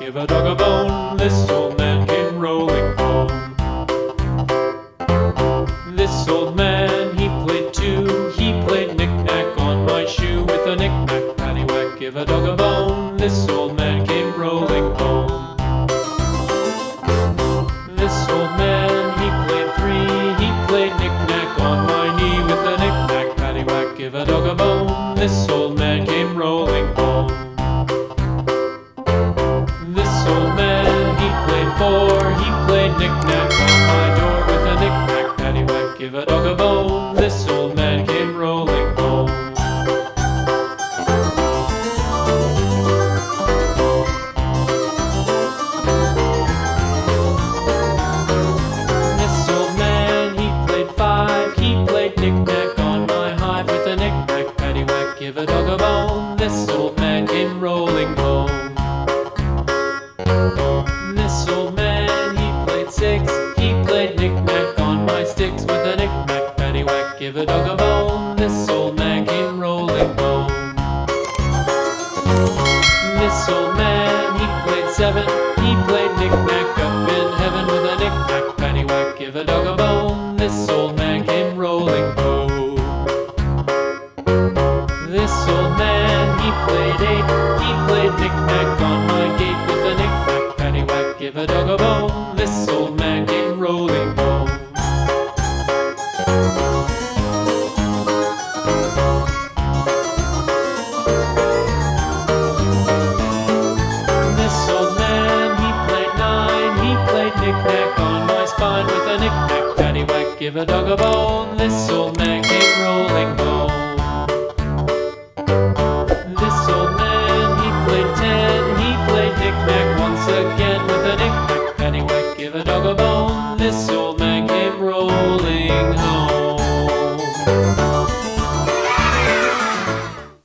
give a dog a bone. This old man came rolling home. This old man, he played too. He played knick-knack on my shoe. With a knick-knack, paddywhack, give a dog a bone. This old man came rolling home. This old man, he played three. He played knick-knack on my knee. With a knick-knack, paddywhack, give a dog a bone. This old man came rolling home. This old man, he played four. He played knick-knack on my door. With a knick-knack, paddywhack, give a dog a bone. This old man came rolling home. This old man, he played five. He played knick-knack on my hive. With a knick-knack, paddywhack, give a dog a bone. This old man came rolling home. This old man, he played six. He played knick-knack on my sticks. With a knick-knack, paddywhack, give a dog a bone. This old man came rolling home. This old man, he played seven. He played knick-knack up in heaven. With a knick-knack, paddywhack, give a dog a bone. This old man came rolling home. This old man, he played eight. He played knick-knack on my gate. With a knick-knack, paddywhack, give a dog a bone. This old man came rolling home. This old man, he played nine. He played knick-knack on my spine. With a knick-knack, paddywhack, give a dog a bone. This old man came rolling home.